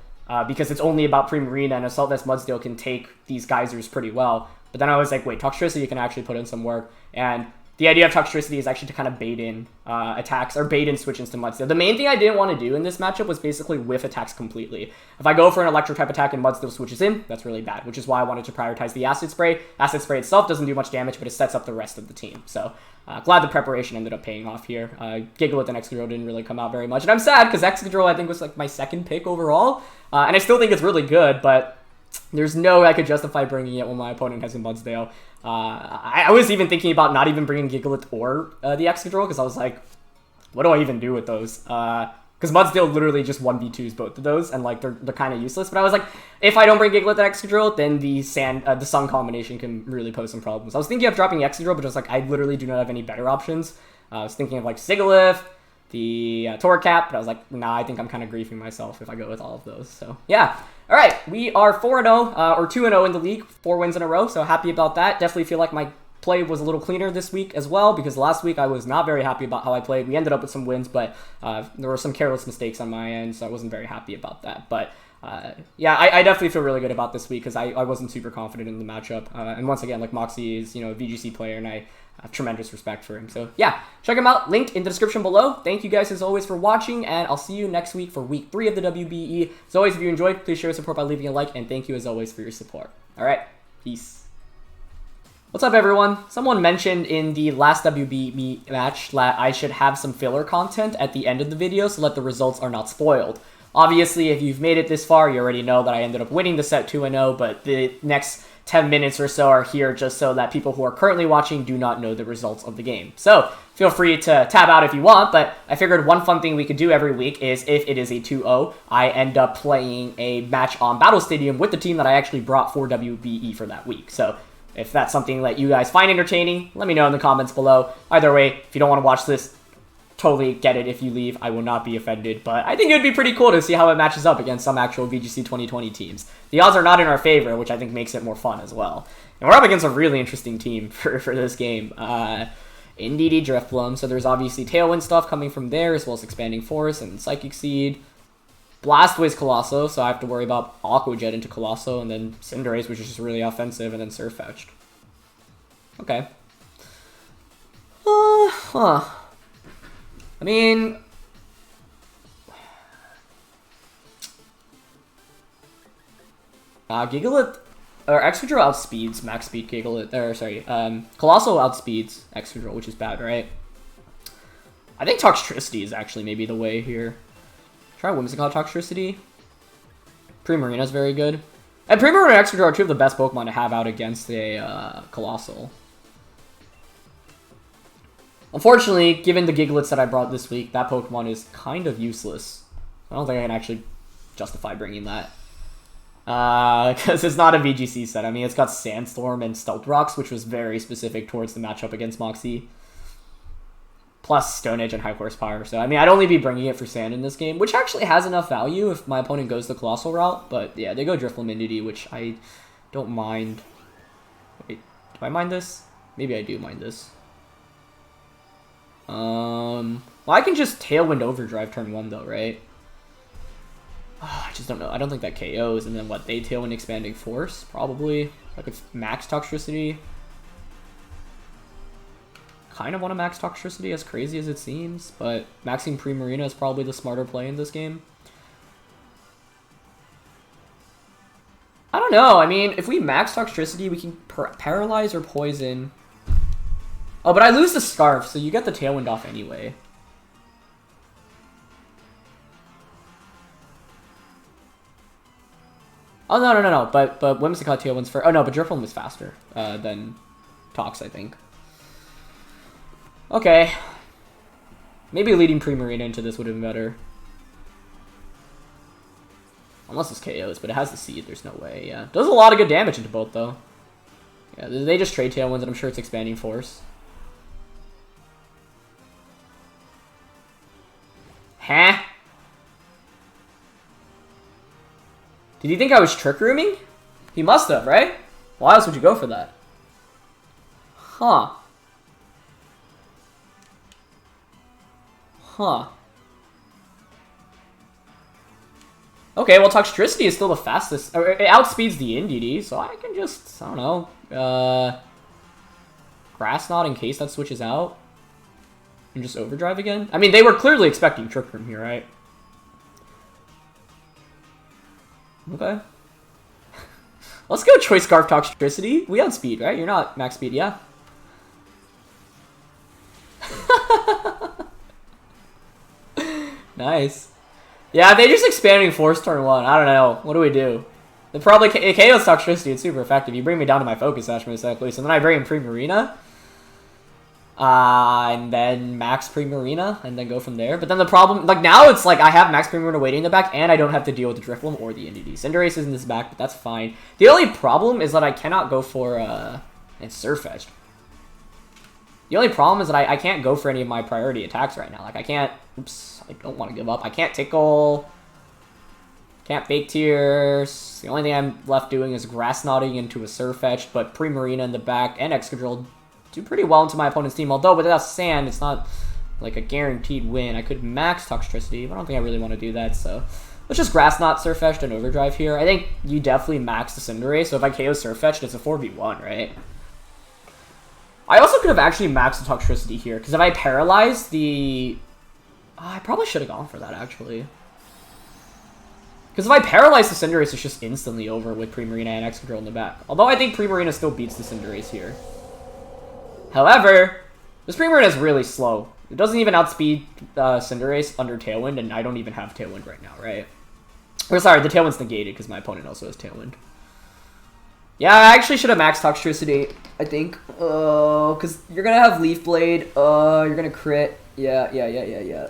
Because it's only about Primarina and Assault Vest Mudsdale can take these geysers pretty well. But then I was like, wait, Toxtricity can actually put in some work. And the idea of Toxtricity is actually to kind of bait in attacks, or bait in switch-ins to Mudsdale. The main thing I didn't want to do in this matchup was basically whiff attacks completely. If I go for an Electro-type attack and Mudsdale switches in, that's really bad, which is why I wanted to prioritize the Acid Spray. Acid Spray itself doesn't do much damage, but it sets up the rest of the team. So, glad the preparation ended up paying off here. Gigalith and Excadrill didn't really come out very much, and I'm sad, because Excadrill, I think, was like my second pick overall, and I still think it's really good, but there's no way I could justify bringing it when my opponent has a Mudsdale. I was even thinking about not even bringing Gigalith or the Excadrill, because I was like, what do I even do with those? Because Mudsdale literally just 1v2s both of those, and like they're kind of useless. But I was like, if I don't bring Gigalith and Excadrill, then the Sun combination can really pose some problems. I was thinking of dropping Excadrill, but just like I literally do not have any better options. I was thinking of like Sigilyph, the Torracat, but I was like, nah, I think I'm kind of griefing myself if I go with all of those. So yeah. All right, we are 4-0, or 2-0 in the league, 4 wins in a row, so happy about that. Definitely feel like my play was a little cleaner this week as well, because last week I was not very happy about how I played. We ended up with some wins, but there were some careless mistakes on my end, so I wasn't very happy about that. But yeah, I definitely feel really good about this week, because I wasn't super confident in the matchup. And once again, like, Moxie is, you know, a VGC player, and I have tremendous respect for him. So yeah, check him out, linked in the description below. Thank you guys as always for watching, and I'll see you next week for week 3 of the WBE. As always, if you enjoyed, please show your support by leaving a like, and thank you as always for your support. All right, peace. What's up, everyone? Someone mentioned in the last WBE match that I should have some filler content at the end of the video so that the results are not spoiled. Obviously, if you've made it this far, you already know that I ended up winning the set 2-0, but the next 10 minutes or so are here just so that people who are currently watching do not know the results of the game. So feel free to tab out if you want, but I figured one fun thing we could do every week is if it is a 2-0, I end up playing a match on Battle Stadium with the team that I actually brought for WBE for that week. So if that's something that you guys find entertaining, let me know in the comments below. Either way, if you don't want to watch this, totally get it if you leave. I will not be offended, but I think it would be pretty cool to see how it matches up against some actual VGC 2020 teams. The odds are not in our favor, which I think makes it more fun as well. And we're up against a really interesting team for this game. NDD Drifloom, so there's obviously Tailwind stuff coming from there, as well as Expanding Force and Psychic Seed. Blastoise Colosso, so I have to worry about Aqua Jet into Colosso, and then Cinderace, which is just really offensive, and then Surfetched. Okay. I mean, Gigalith, or Excadrill outspeeds max speed Gigalith, or sorry, Colossal outspeeds Excadrill, which is bad, right? I think Toxtricity is actually maybe the way here. Try Whimsicott Toxtricity. Primarina is very good. And Primarina and Excadrill are two of the best Pokemon to have out against a Colossal. Unfortunately, given the Gigaliths that I brought this week, that Pokemon is kind of useless. I don't think I can actually justify bringing that. Because it's not a VGC set. I mean, it's got Sandstorm and Stealth Rocks, which was very specific towards the matchup against Moxie. Plus Stone Edge and High Horsepower. So, I mean, I'd only be bringing it for Sand in this game, which actually has enough value if my opponent goes the Colossal route. But, yeah, they go Drifloomidity, which I don't mind. Wait, do I mind this? Maybe I do mind this. Well, I can just Tailwind Overdrive turn 1, though, right? Oh, I just don't know. I don't think that KOs. And then what? They Tailwind Expanding Force? Probably. I could max Toxtricity. kind of want to max Toxtricity, as crazy as it seems, but maxing Primarina is probably the smarter play in this game. I don't know. I mean, if we max Toxtricity, we can paralyze or poison. Oh, but I lose the Scarf, so you get the Tailwind off anyway. Oh, no. But Whimsicott Tailwind's for... Oh, no, but Drifloon was faster than Tox, I think. Okay. Maybe leading Primarina into this would have been better. Unless it's KOs, but it has the Seed. There's no way, yeah. Does a lot of good damage into both, though. Yeah, they just trade Tailwinds, and I'm sure it's Expanding Force. Huh? Did he think I was Trick Rooming? He must have, right? Why else would you go for that? Huh. Huh. Okay, well, Toxtricity is still the fastest. It outspeeds the NDD, so I can just, I don't know, Grass Knot in case that switches out. And just Overdrive again? I mean, they were clearly expecting Trick Room here, right? Okay. Let's go Choice Scarf Toxtricity. We outspeed, right? You're not max speed, yeah? Nice. Yeah, they just Expanding Force turn 1. I don't know. What do we do? They probably it KOs Toxtricity. It's super effective. You bring me down to my Focus Sash most likely, so then I bring in Primarina. And then max Primarina, and then go from there. But then the problem, like now it's like I have max Primarina waiting in the back, and I don't have to deal with the Drifloon or the NDD. Cinderace is in this back, but that's fine. The only problem is that I cannot go for, it's Surfetched. The only problem is that I can't go for any of my priority attacks right now. Like I can't, oops, I don't want to give up. I can't Tickle, can't Fake Tears. The only thing I'm left doing is Grass Knotting into a Surfetched, but Primarina in the back and Excadrill do pretty well into my opponent's team, although without Sand, it's not like a guaranteed win. I could max Toxtricity, but I don't think I really want to do that, so let's just Grass Knot, Surfetched, and Overdrive here. I think you definitely max the Cinderace, so if I KO Surfetched, it's a 4v1, right? I also could have actually maxed the Toxtricity here, because if I paralyze the... I probably should have gone for that, actually. Because if I paralyze the Cinderace, it's just instantly over with Primarina and Excadrill in the back. Although I think Primarina still beats the Cinderace here. However, this Primarina is really slow. It doesn't even outspeed Cinderace under Tailwind, and I don't even have Tailwind right now, right? Or sorry, the Tailwind's negated because my opponent also has Tailwind. Yeah, I actually should have maxed Toxtricity, I think. Because you're going to have Leaf Blade. You're going to crit. Yeah.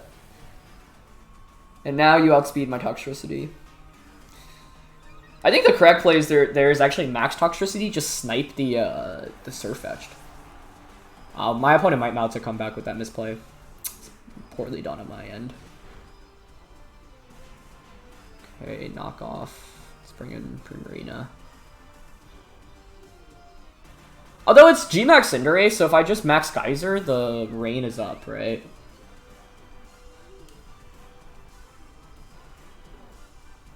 And now you outspeed my Toxtricity. I think the correct play is there is actually max Toxtricity, just snipe the Surfetched. My opponent might mount to come back with that misplay. It's poorly done on my end. Okay, knock off. Let's bring in Primarina. Although it's G-Max Cinderace, so if I just max Geyser, the rain is up, right?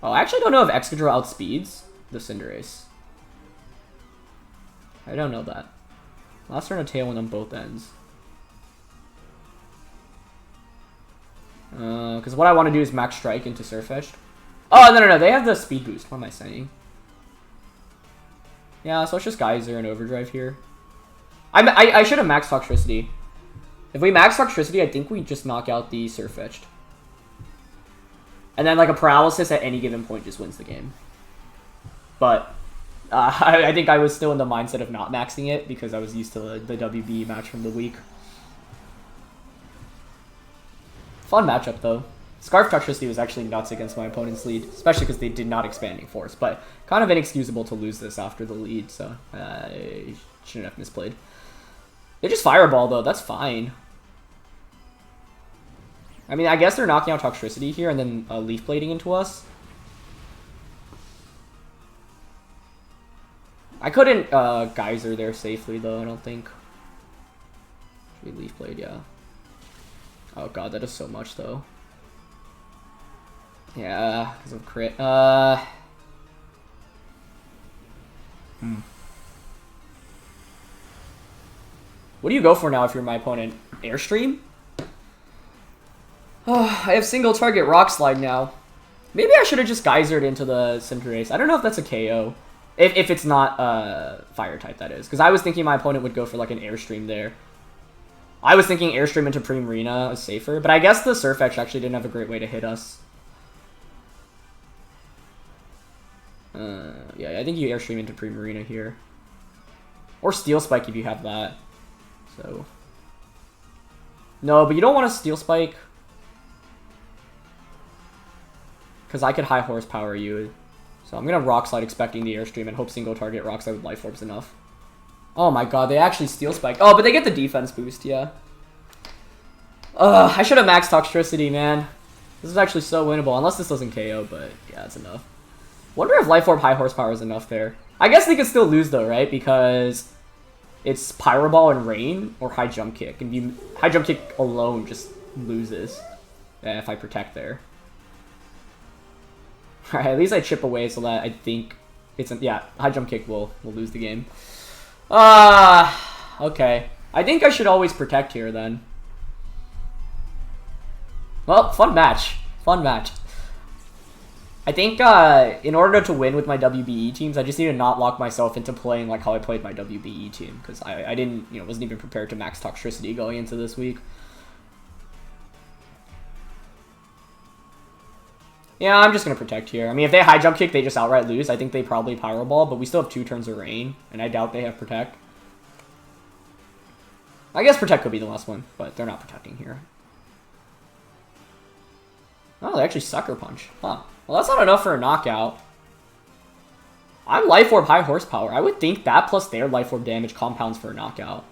Oh, I actually don't know if Excadrill outspeeds the Cinderace. I don't know that. Last turn a Tailwind on both ends. Because what I want to do is max Strike into Surfetched. Oh, no, they have the Speed Boost. What am I saying? Yeah, so it's just Geyser and Overdrive here. I should have maxed Toxtricity. If we max Toxtricity, I think we just knock out the Surfetched. And then like a Paralysis at any given point just wins the game. But I think I was still in the mindset of not maxing it because I was used to the WBE match from the week. Fun matchup though. Scarf Toxtricity was actually nuts against my opponent's lead, especially because they did not Expanding Force, but kind of inexcusable to lose this after the lead, so I shouldn't have misplayed. They just Fireball though, that's fine. I mean, I guess they're knocking out Toxtricity here and then Leaf Blading into us. I couldn't Geyser there safely though, I don't think. Should be Leaf Blade, yeah. Oh god, that is so much though. Yeah, because of crit. What do you go for now if you're my opponent? Airstream? Oh, I have single target Rock Slide now. Maybe I should have just Geysered into the Cinderace. I don't know if that's a KO. If it's not Fire type, that is. Because I was thinking my opponent would go for like an Airstream there. I was thinking Airstream into Primarina is safer. But I guess the Surf Edge actually didn't have a great way to hit us. Yeah, I think you Airstream into Primarina here. Or Steel Spike if you have that. So. No, but you don't want to Steel Spike. Because I could high horsepower you. So I'm going to Rock Slide expecting the Airstream and hope single target Rock Slide with Life Orb's enough. Oh my god, they actually Steel Spike. Oh, but they get the defense boost, yeah. I should have maxed Toxtricity, man. This is actually so winnable. Unless this doesn't KO, but yeah, it's enough. Wonder if Life Orb high horsepower is enough there. I guess they could still lose though, right? Because it's Pyro Ball and Rain or High Jump Kick. And High Jump Kick alone just loses if I protect there. Alright, at least I chip away so that I think it's... yeah, High Jump Kick will lose the game. Okay. I think I should always protect here then. Well, fun match. Fun match. I think in order to win with my WBE teams, I just need to not lock myself into playing like how I played my WBE team. Because I didn't, wasn't even prepared to max Toxtricity going into this week. Yeah, I'm just going to protect here. I mean, if they high jump kick, they just outright lose. I think they probably Pyro Ball, but we still have 2 turns of Rain, and I doubt they have Protect. I guess Protect could be the last one, but they're not protecting here. Oh, they actually Sucker Punch. Huh. Well, that's not enough for a knockout. I'm Life Orb high horsepower. I would think that plus their Life Orb damage compounds for a knockout.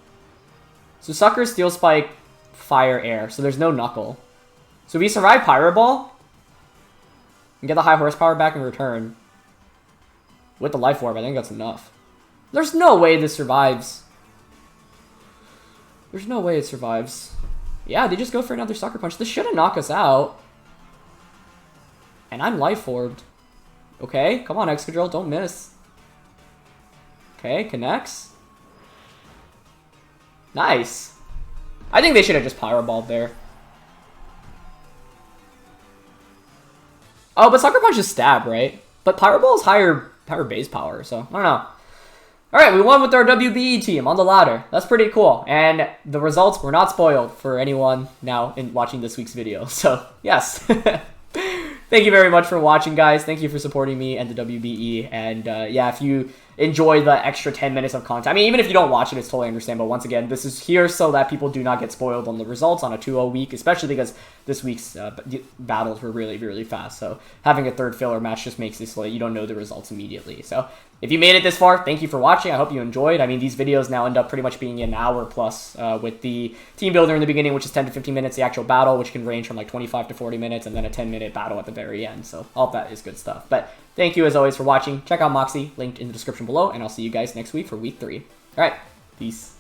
So Sucker, Steel Spike, Fire, Air. So there's no Knuckle. So if we survive Pyro Ball and get the high horsepower back in return with the Life Orb, I think that's enough. There's no way this survives. There's no way it survives. Yeah, they just go for another Sucker Punch. This shouldn't knock us out. And I'm Life Orbed. Okay, come on, Excadrill, don't miss. Okay, connects. Nice. I think they should have just Pyro Balled there. Oh, but Sucker Punch is stab, right? But Pyro Ball is higher base power, so I don't know. Alright, we won with our WBE team on the ladder. That's pretty cool. And the results were not spoiled for anyone now in watching this week's video. So, yes. Thank you very much for watching, guys. Thank you for supporting me and the WBE. And yeah, if you enjoy the extra 10 minutes of content, I mean, even if you don't watch it, it's totally understand. But once again, this is here so that people do not get spoiled on the results on a 2-0 week, especially because this week's battles were really, really fast. So having a third filler match just makes it so that you don't know the results immediately. So if you made it this far, thank you for watching. I hope you enjoyed. I mean, these videos now end up pretty much being an hour plus with the team builder in the beginning, which is 10 to 15 minutes, the actual battle, which can range from like 25 to 40 minutes, and then a 10-minute battle at the very end. So all of that is good stuff. But thank you as always for watching. Check out Moxie, linked in the description below, and I'll see you guys next week for week 3. All right, peace.